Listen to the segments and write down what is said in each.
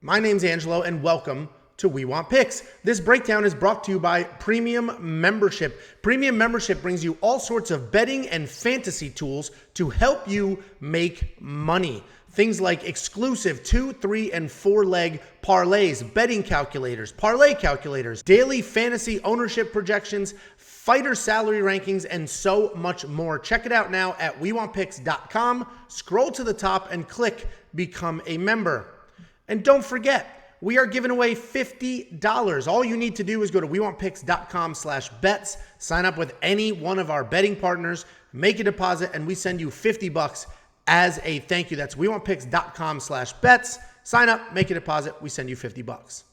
My name's Angelo, and welcome to We Want Picks. This breakdown is brought to you by Premium Membership. Premium Membership brings you all sorts of betting and fantasy tools to help you make money. Things like exclusive 2, 3, and 4 leg parlays, betting calculators, parlay calculators, daily fantasy ownership projections, fighter salary rankings, and so much more. Check it out now at WeWantPicks.com. Scroll to the top and click Become a Member. And don't forget, we are giving away $50. All you need to do is go to WeWantPicks.com/bets, sign up with any one of our betting partners, make a deposit, and we send you $50 as a thank you. That's WeWantPicks.com/bets. Sign up, make a deposit, we send you $50.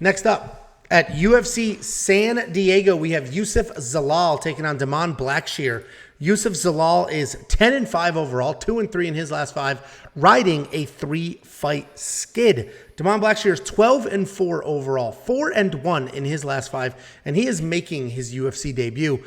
Next up, at UFC San Diego, we have Youssef Zalal taking on Blackshear. Youssef Zalal is 10-5 overall, 2-3 in his last 5, riding a 3-fight skid. Blackshear is 12-4 overall, 4-1 in his last 5, and he is making his UFC debut.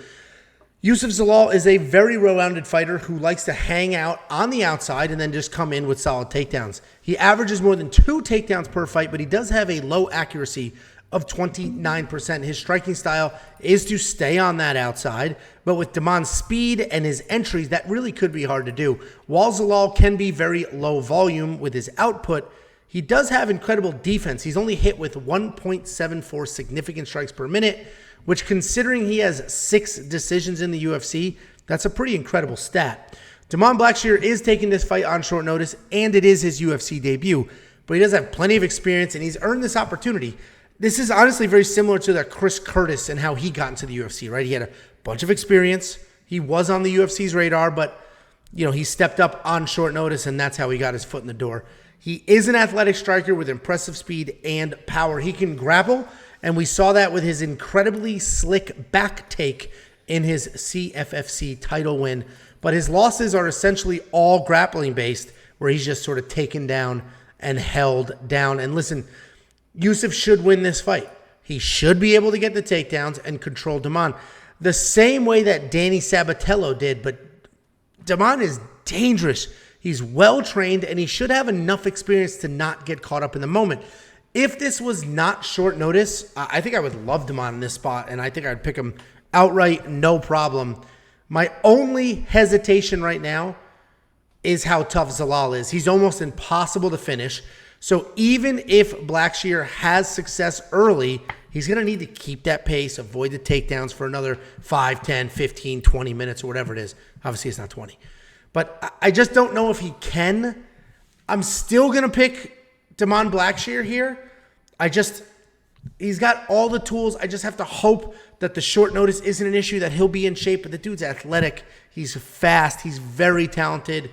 Youssef Zalal is a very well-rounded fighter who likes to hang out on the outside and then just come in with solid takedowns. He averages more than 2 takedowns per fight, but he does have a low accuracy of 29%. His striking style is to stay on that outside, but with Damon's speed and his entries, that really could be hard to do. While Zalal can be very low volume with his output, he does have incredible defense. He's only hit with 1.74 significant strikes per minute, which, considering he has 6 decisions in the UFC, that's a pretty incredible stat. Blackshear is taking this fight on short notice, and it is his UFC debut, but he does have plenty of experience, and he's earned this opportunity. This is honestly very similar to the Chris Curtis and how he got into the UFC, right? He had a bunch of experience. He was on the UFC's radar, but he stepped up on short notice, and that's how he got his foot in the door. He is an athletic striker with impressive speed and power. He can grapple, and we saw that with his incredibly slick back take in his CFFC title win. But his losses are essentially all grappling based, where he's just sort of taken down and held down. And listen, Youssef should win this fight. He should be able to get the takedowns and control Damon the same way that Danny Sabatello did. But Damon is dangerous. He's well-trained, and he should have enough experience to not get caught up in the moment. If this was not short notice, I think I would love Damon in this spot, and I think I'd pick him outright, no problem. My only hesitation right now is how tough Zalal is. He's almost impossible to finish. So even if Blackshear has success early, he's going to need to keep that pace, avoid the takedowns for another 5, 10, 15, 20 minutes or whatever it is. Obviously, it's not 20. But I just don't know if he can. I'm still going to pick Blackshear here. He's got all the tools. I just have to hope that the short notice isn't an issue, that he'll be in shape. But the dude's athletic. He's fast. He's very talented.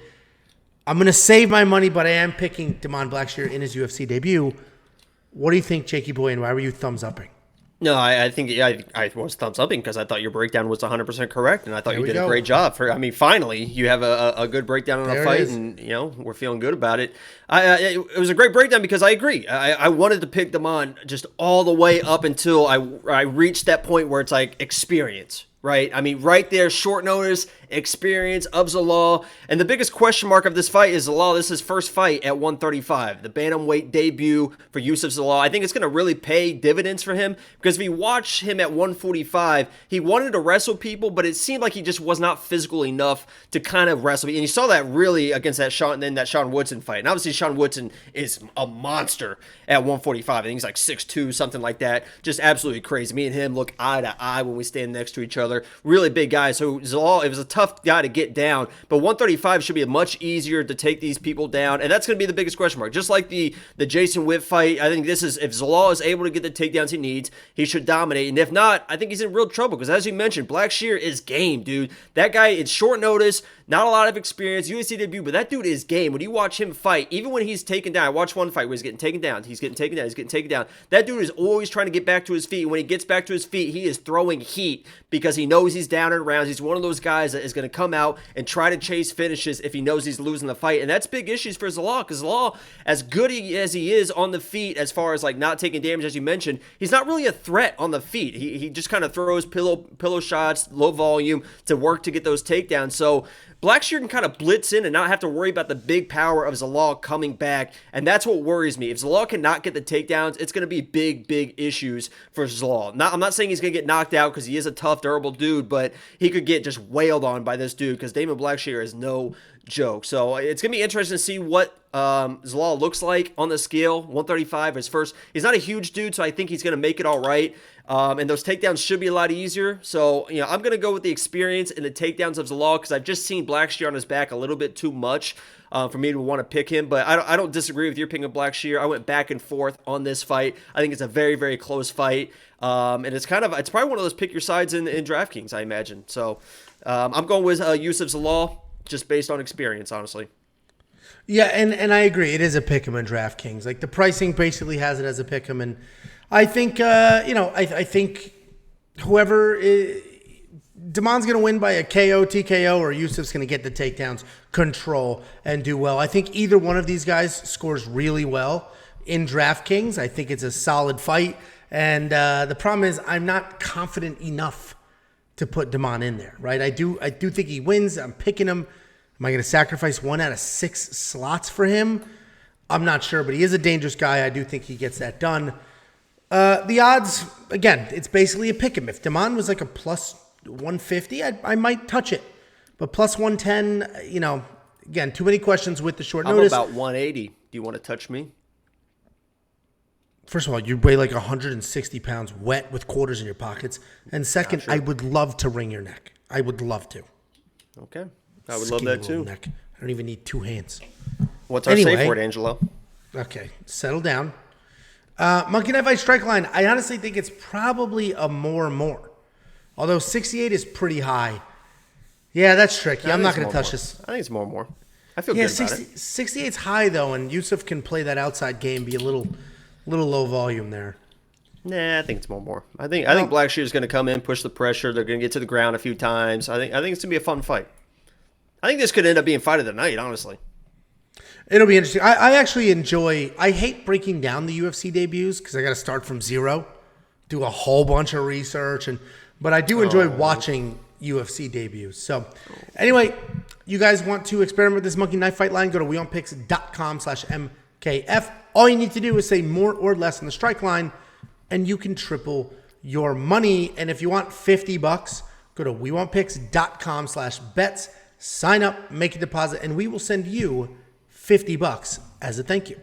I'm going to save my money, but I am picking Blackshear in his UFC debut. What do you think, Jakey boy, and why were you thumbs-upping? No, I think I was thumbs-upping because I thought your breakdown was 100% correct, and I thought you did a great job. Finally, you have a good breakdown on a fight, and we're feeling good about it. It was a great breakdown because I agree. I wanted to pick Damon just all the way up until I reached that point where it's like experience. Right? Right there, short notice, experience of Zalal. And the biggest question mark of this fight is Zalal. This is his first fight at 135, the bantamweight debut for Youssef Zalal. I think it's going to really pay dividends for him because if you watch him at 145, he wanted to wrestle people, but it seemed like he just was not physical enough to kind of wrestle. And you saw that really against that Sean Woodson fight. And obviously, Sean Woodson is a monster at 145. I think he's like 6'2", something like that. Just absolutely crazy. Me and him look eye to eye when we stand next to each other. Really big guy. So Zalal, it was a tough guy to get down, but 135 should be much easier to take these people down, and that's going to be the biggest question mark. Just like the Jason Witt fight, I think this is, if Zalal is able to get the takedowns he needs, he should dominate, and if not, I think he's in real trouble, because as you mentioned, Blackshear is game, dude. That guy, it's short notice, not a lot of experience, UFC debut, but that dude is game. When you watch him fight, even when he's taken down, I watched one fight where he's getting taken down, that dude is always trying to get back to his feet, and when he gets back to his feet, he is throwing heat, because he knows he's down in rounds. He's one of those guys that is going to come out and try to chase finishes if he knows he's losing the fight. And that's big issues for Zalal, because Zalal, as good as he is on the feet, as far as like not taking damage, as you mentioned, he's not really a threat on the feet. He just kind of throws pillow shots, low volume to work to get those takedowns. So Blackshear can kind of blitz in and not have to worry about the big power of Zalal coming back, and that's what worries me. If Zalal cannot get the takedowns, it's going to be big issues for Zalal. I'm not saying he's going to get knocked out because he is a tough, durable dude, but he could get just wailed on by this dude because Damon Blackshear is no joke. So it's going to be interesting to see what Zalal looks like on the scale. 135 is first. He's not a huge dude, so I think he's going to make it all right. And those takedowns should be a lot easier. So, I'm going to go with the experience and the takedowns of Zalal because I've just seen Blackshear on his back a little bit too much for me to want to pick him. But I don't disagree with your picking of Blackshear. I went back and forth on this fight. I think it's a very close fight. And it's probably one of those pick your sides in DraftKings, I imagine. So I'm going with Youssef Zalal just based on experience, honestly. Yeah, and I agree. It is a pick 'em in DraftKings. Like the pricing basically has it as a pick 'em, and I think I think whoever Damon's going to win by a KO, TKO, or Youssef's going to get the takedowns, control, and do well. I think either one of these guys scores really well in DraftKings. I think it's a solid fight, and the problem is I'm not confident enough to put Damon in there. Right? I do think he wins. I'm picking him. Am I going to sacrifice 1 out of 6 slots for him? I'm not sure, but he is a dangerous guy. I do think he gets that done. The odds, again, it's basically a pick 'em. If Damon was like a plus 150, I might touch it. But plus 110, again, too many questions with the short notice. I'm about 180. Do you want to touch me? First of all, you weigh like 160 pounds wet with quarters in your pockets. And second, Sure. I would love to wring your neck. I would love to. Okay. I would love that too. Neck. I don't even need 2 hands. What's our safe word, Angelo? Okay, settle down. Monkey Knife Fight Strike Line. I honestly think it's probably a more. Although 68 is pretty high. Yeah, that's tricky. I'm not going to touch this. I think it's more. I feel good about it. 68's high though, and Youssef can play that outside game, be a little low volume there. Nah, I think it's more. I think Blackshear is going to come in, push the pressure. They're going to get to the ground a few times. I think it's going to be a fun fight. I think this could end up being fight of the night, honestly. It'll be interesting. I actually I hate breaking down the UFC debuts because I got to start from zero, do a whole bunch of research, but I do enjoy watching UFC debuts. So anyway, you guys want to experiment with this Monkey Knife Fight line, go to weonpicks.com/MKF. All you need to do is say more or less on the strike line, and you can triple your money. And if you want $50, go to weonpicks.com/bets. Sign up, make a deposit, and we will send you $50 as a thank you.